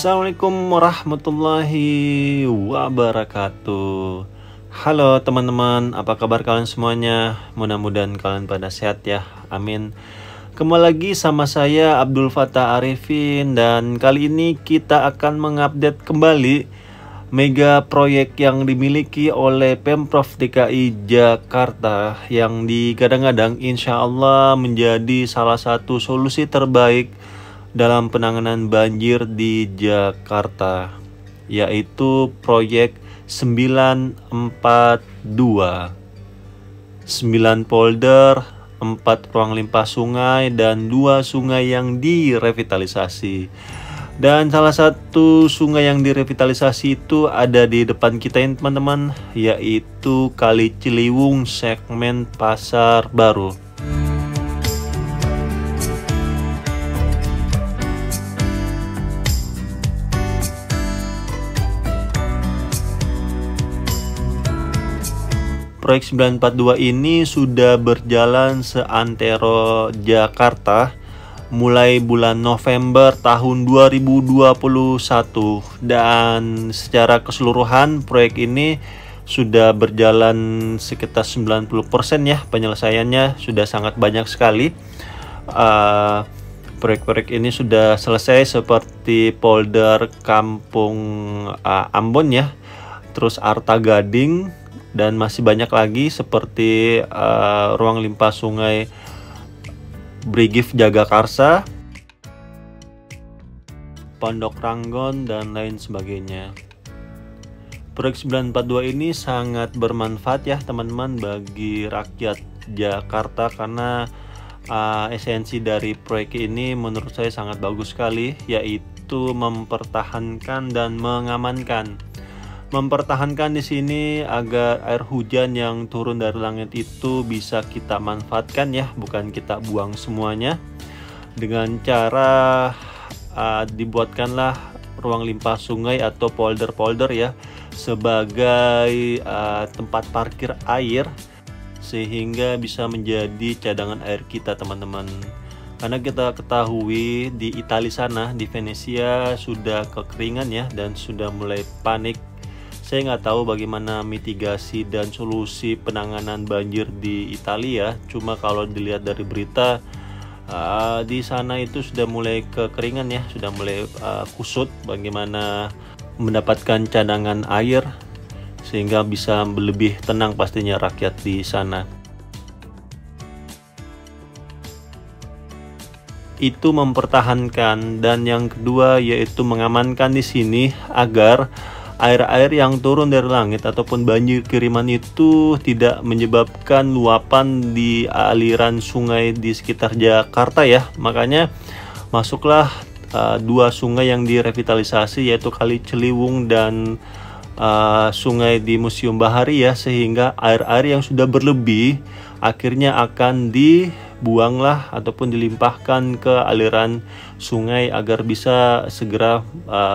Assalamualaikum warahmatullahi wabarakatuh. Halo teman-teman, apa kabar kalian semuanya? Mudah-mudahan kalian pada sehat ya, amin. Kembali lagi sama saya Abdul Fattah Arifin, dan kali ini kita akan mengupdate kembali mega proyek yang dimiliki oleh Pemprov DKI Jakarta yang digadang-gadang insya Allah menjadi salah satu solusi terbaik dalam penanganan banjir di Jakarta, yaitu proyek 942. 9 polder, 4 ruang limpah sungai, dan 2 sungai yang direvitalisasi. Dan salah satu sungai yang direvitalisasi itu ada di depan kita ini teman-teman, yaitu Kali Ciliwung segmen Pasar Baru. Proyek 942 ini sudah berjalan seantero Jakarta mulai bulan November tahun 2021, dan secara keseluruhan proyek ini sudah berjalan sekitar 90% ya, penyelesaiannya sudah sangat banyak sekali. Proyek-proyek ini sudah selesai seperti polder Kampung Ambon ya, terus Arta Gading, dan masih banyak lagi seperti ruang limpah sungai Brigif Jagakarsa, Pondok Ranggon, dan lain sebagainya. Proyek 942 ini sangat bermanfaat ya teman-teman bagi rakyat Jakarta, karena esensi dari proyek ini menurut saya sangat bagus sekali, yaitu mempertahankan dan mengamankan. Mempertahankan di sini agar air hujan yang turun dari langit itu bisa kita manfaatkan ya, bukan kita buang semuanya. Dengan cara dibuatkanlah ruang limpah sungai atau polder-polder ya sebagai tempat parkir air, sehingga bisa menjadi cadangan air kita teman-teman. Karena kita ketahui di Italia sana, di Venesia sudah kekeringan ya, dan sudah mulai panik. Saya nggak tahu bagaimana mitigasi dan solusi penanganan banjir di Italia. Cuma kalau dilihat dari berita, di sana itu sudah mulai kekeringan ya, sudah mulai kusut. Bagaimana mendapatkan cadangan air sehingga bisa lebih tenang pastinya rakyat di sana. Itu mempertahankan, dan yang kedua yaitu mengamankan di sini agar air-air yang turun dari langit ataupun banjir kiriman itu tidak menyebabkan luapan di aliran sungai di sekitar Jakarta ya. Makanya masuklah 2 sungai yang direvitalisasi, yaitu Kali Ciliwung dan sungai di Museum Bahari ya, sehingga air-air yang sudah berlebih akhirnya akan dibuanglah ataupun dilimpahkan ke aliran sungai agar bisa segera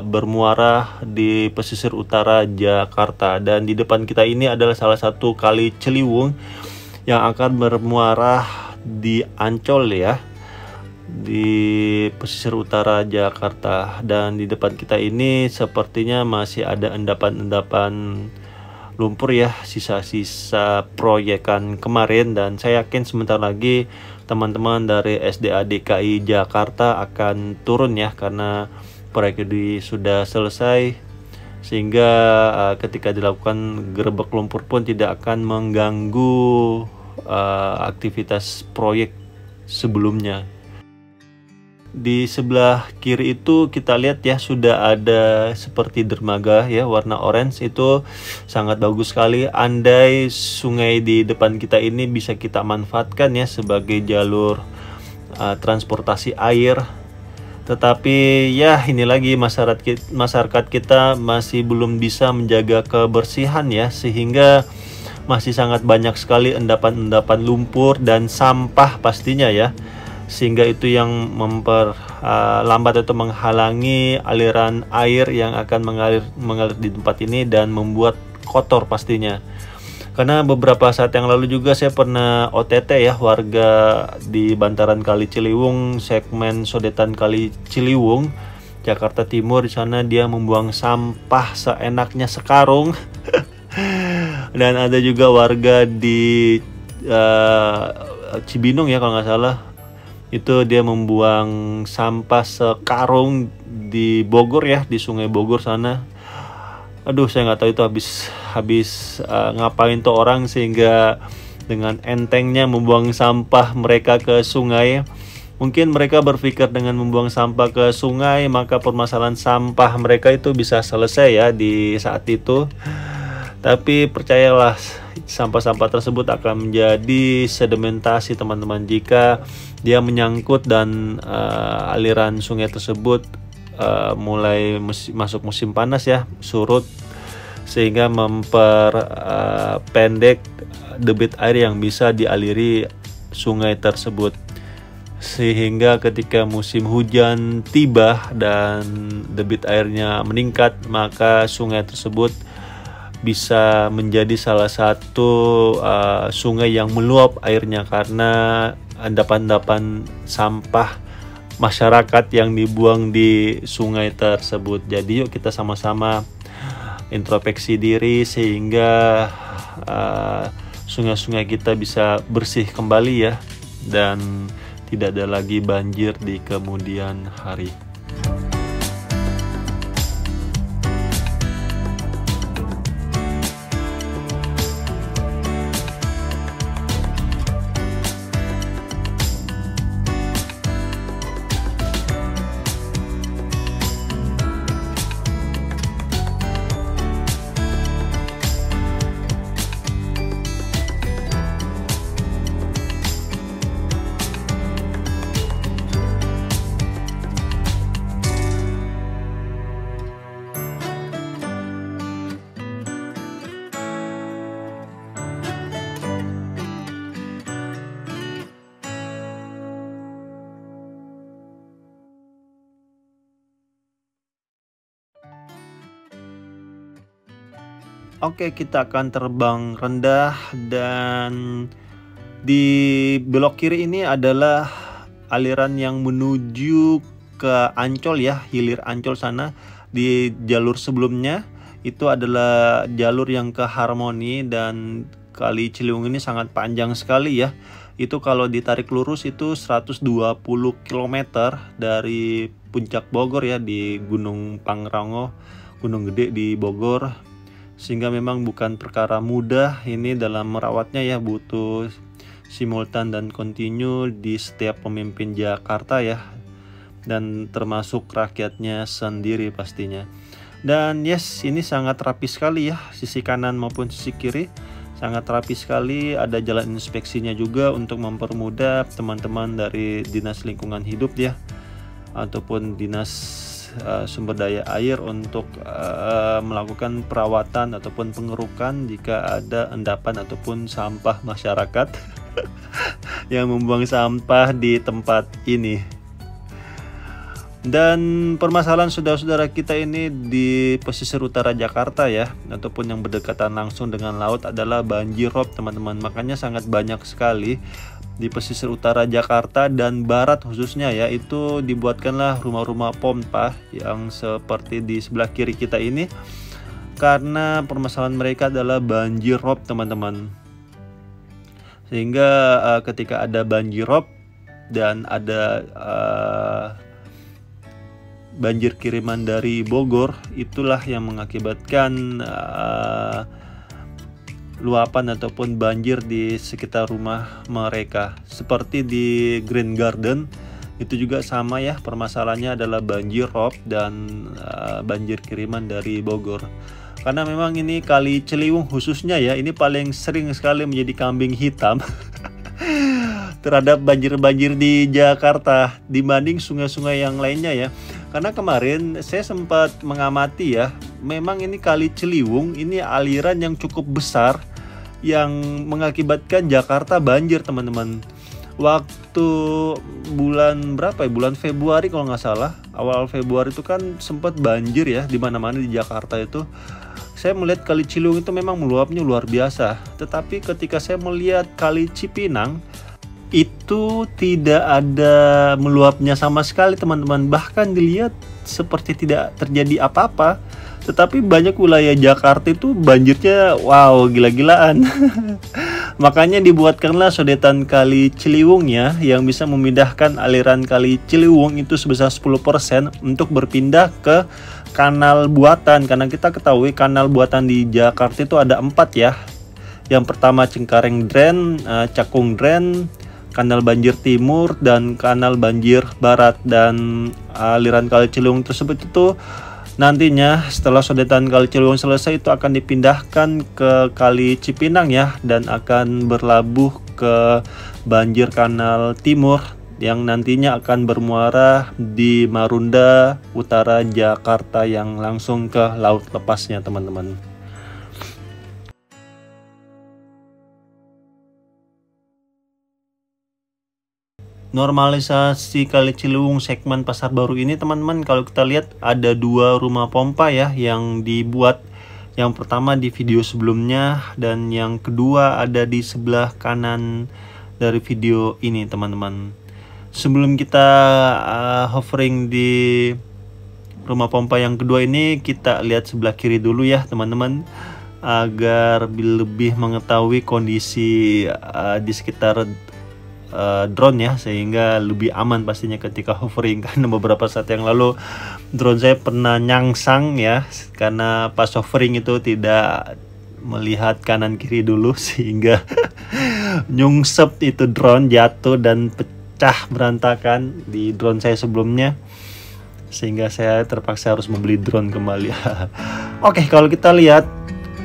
bermuara di pesisir utara Jakarta. Dan di depan kita ini adalah salah satu Kali Ciliwung yang akan bermuara di Ancol ya, di pesisir utara Jakarta. Dan di depan kita ini sepertinya masih ada endapan-endapan lumpur ya, sisa-sisa proyekan kemarin, dan saya yakin sebentar lagi teman-teman dari SDA DKI Jakarta akan turun ya, karena proyek ini sudah selesai, sehingga ketika dilakukan gerebek lumpur pun tidak akan mengganggu aktivitas proyek sebelumnya. Di sebelah kiri itu kita lihat ya, sudah ada seperti dermaga ya warna orange, itu sangat bagus sekali. Andai sungai di depan kita ini bisa kita manfaatkan ya sebagai jalur transportasi air, tetapi ya ini lagi masyarakat kita masih belum bisa menjaga kebersihan ya, sehingga masih sangat banyak sekali endapan-endapan lumpur dan sampah pastinya ya, sehingga itu yang memperlambat atau menghalangi aliran air yang akan mengalir di tempat ini dan membuat kotor pastinya. Karena beberapa saat yang lalu juga saya pernah OTT ya, warga di bantaran Kali Ciliwung segmen Sodetan Kali Ciliwung, Jakarta Timur. Di sana dia membuang sampah seenaknya sekarung. Dan ada juga warga di Cibinong ya kalau nggak salah, itu dia membuang sampah sekarung di Bogor ya, di Sungai Bogor sana. Aduh, saya nggak tahu itu habis ngapain tuh orang sehingga dengan entengnya membuang sampah mereka ke sungai. Mungkin mereka berpikir dengan membuang sampah ke sungai maka permasalahan sampah mereka itu bisa selesai ya di saat itu. Tapi percayalah, sampah-sampah tersebut akan menjadi sedimentasi teman-teman jika dia menyangkut dan aliran sungai tersebut mulai masuk musim panas ya, surut, sehingga memperpendek debit air yang bisa dialiri sungai tersebut. Sehingga ketika musim hujan tiba dan debit airnya meningkat, maka sungai tersebut bisa menjadi salah satu sungai yang meluap airnya karena endapan-endapan sampah masyarakat yang dibuang di sungai tersebut. Jadi yuk kita sama-sama introspeksi diri sehingga sungai-sungai kita bisa bersih kembali ya, dan tidak ada lagi banjir di kemudian hari. Oke, kita akan terbang rendah dan di belok kiri ini adalah aliran yang menuju ke Ancol ya, hilir Ancol sana. Di jalur sebelumnya itu adalah jalur yang ke Harmoni, dan Kali Ciliwung ini sangat panjang sekali ya. Itu kalau ditarik lurus itu 120 km dari puncak Bogor ya, di Gunung Pangrango, Gunung Gede di Bogor. Sehingga memang bukan perkara mudah ini dalam merawatnya ya, butuh simultan dan kontinu di setiap pemimpin Jakarta ya, dan termasuk rakyatnya sendiri pastinya. Dan yes, ini sangat rapi sekali ya, sisi kanan maupun sisi kiri sangat rapi sekali. Ada jalan inspeksinya juga untuk mempermudah teman-teman dari Dinas Lingkungan Hidup ya, ataupun Dinas Sumber Daya Air untuk melakukan perawatan ataupun pengerukan jika ada endapan ataupun sampah masyarakat yang membuang sampah di tempat ini. Dan permasalahan saudara-saudara kita ini di pesisir utara Jakarta ya, ataupun yang berdekatan langsung dengan laut adalah banjir rob teman-teman. Makanya sangat banyak sekali di pesisir utara Jakarta dan barat khususnya ya, itu dibuatkanlah rumah-rumah pompa yang seperti di sebelah kiri kita ini, karena permasalahan mereka adalah banjir rob teman-teman. Sehingga ketika ada banjir rob dan ada banjir kiriman dari Bogor, itulah yang mengakibatkan luapan ataupun banjir di sekitar rumah mereka. Seperti di Green Garden itu juga sama ya, permasalahannya adalah banjir rob dan banjir kiriman dari Bogor. Karena memang ini Kali Ciliwung khususnya ya, ini paling sering sekali menjadi kambing hitam terhadap banjir-banjir di Jakarta dibanding sungai-sungai yang lainnya ya. Karena kemarin saya sempat mengamati ya, memang ini Kali Ciliwung ini aliran yang cukup besar yang mengakibatkan Jakarta banjir teman-teman. Waktu bulan berapa ya, bulan Februari kalau nggak salah, awal Februari itu kan sempat banjir ya di mana-mana di Jakarta itu. Saya melihat Kali Ciliwung itu memang meluapnya luar biasa. Tetapi ketika saya melihat Kali Cipinang, itu tidak ada meluapnya sama sekali teman-teman, bahkan dilihat seperti tidak terjadi apa-apa. Tetapi banyak wilayah Jakarta itu banjirnya wow gila-gilaan. Makanya dibuatkanlah sodetan Kali Ciliwung ya, yang bisa memindahkan aliran Kali Ciliwung itu sebesar 10% untuk berpindah ke kanal buatan. Karena kita ketahui kanal buatan di Jakarta itu ada 4 ya. Yang pertama Cengkareng Drain, Cakung Drain, Kanal Banjir Timur, dan Kanal Banjir Barat. Dan aliran Kali Ciliwung tersebut itu nantinya setelah sodetan Kali Ciliwung selesai itu akan dipindahkan ke Kali Cipinang ya, dan akan berlabuh ke banjir Kanal Timur yang nantinya akan bermuara di Marunda Utara Jakarta yang langsung ke laut lepasnya teman-teman. Normalisasi Kali Ciliwung segmen Pasar Baru ini teman-teman, kalau kita lihat ada 2 rumah pompa ya yang dibuat. Yang pertama di video sebelumnya, dan yang kedua ada di sebelah kanan dari video ini teman-teman. Sebelum kita hovering di rumah pompa yang kedua ini, kita lihat sebelah kiri dulu ya teman-teman, agar lebih mengetahui kondisi di sekitar drone ya, sehingga lebih aman pastinya ketika hovering. Karena beberapa saat yang lalu drone saya pernah nyangsang ya, karena pas hovering itu tidak melihat kanan kiri dulu, sehingga nyungsep itu drone, jatuh dan pecah berantakan di drone saya sebelumnya, sehingga saya terpaksa harus membeli drone kembali. Oke, kalau kita lihat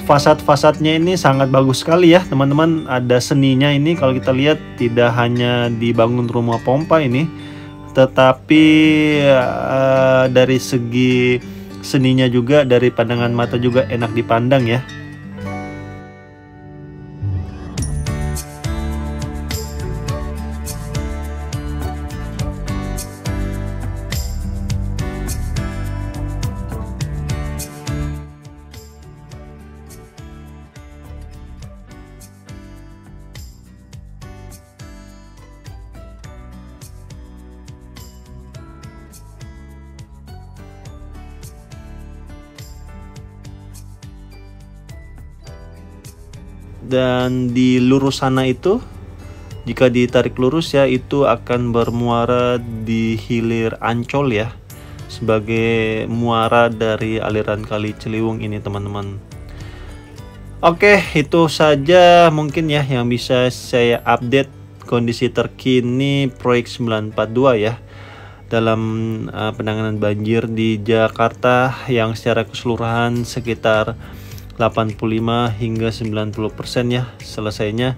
fasad-fasadnya ini sangat bagus sekali ya teman-teman, ada seninya ini. Kalau kita lihat tidak hanya dibangun rumah pompa ini, tetapi dari segi seninya juga, dari pandangan mata juga enak dipandang ya. Dan di lurus sana itu, jika ditarik lurus ya, itu akan bermuara di hilir Ancol ya, sebagai muara dari aliran Kali Ciliwung ini teman-teman. Oke, itu saja mungkin ya yang bisa saya update kondisi terkini proyek 942 ya, dalam penanganan banjir di Jakarta, yang secara keseluruhan sekitar 85 hingga 90% ya selesainya,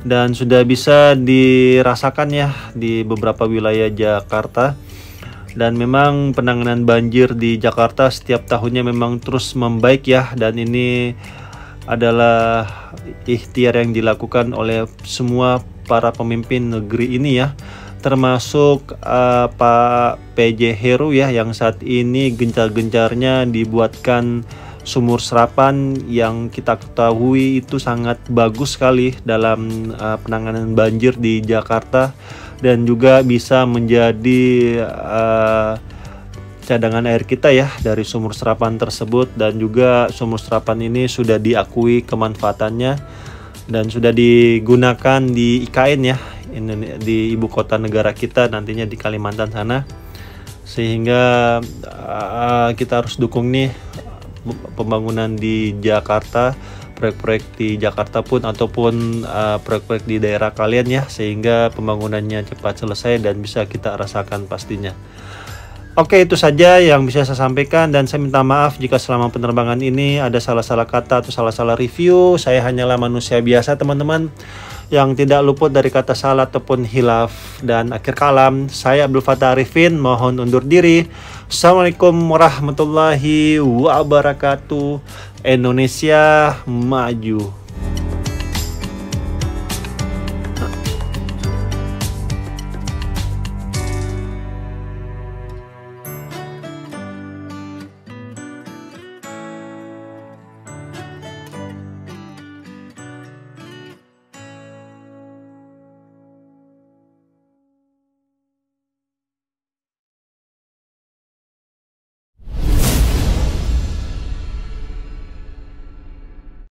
dan sudah bisa dirasakan ya di beberapa wilayah Jakarta. Dan memang penanganan banjir di Jakarta setiap tahunnya memang terus membaik ya, dan ini adalah ikhtiar yang dilakukan oleh semua para pemimpin negeri ini ya, termasuk Pak PJ Heru ya, yang saat ini gencar-gencarnya dibuatkan sumur serapan yang kita ketahui itu sangat bagus sekali dalam penanganan banjir di Jakarta, dan juga bisa menjadi cadangan air kita ya dari sumur serapan tersebut. Dan juga sumur serapan ini sudah diakui kemanfaatannya dan sudah digunakan di IKN ya, di ibu kota negara kita, nantinya di Kalimantan sana. Sehingga kita harus dukung nih pembangunan di Jakarta, proyek-proyek di Jakarta pun ataupun proyek-proyek di daerah kalian ya, sehingga pembangunannya cepat selesai dan bisa kita rasakan pastinya. Oke, itu saja yang bisa saya sampaikan, dan saya minta maaf jika selama penerbangan ini ada salah-salah kata atau salah-salah review. Saya hanyalah manusia biasa teman-teman, yang tidak luput dari kata salah ataupun hilaf. Dan akhir kalam, saya Abdul Fattah Arifin mohon undur diri. Assalamualaikum warahmatullahi wabarakatuh. Indonesia maju.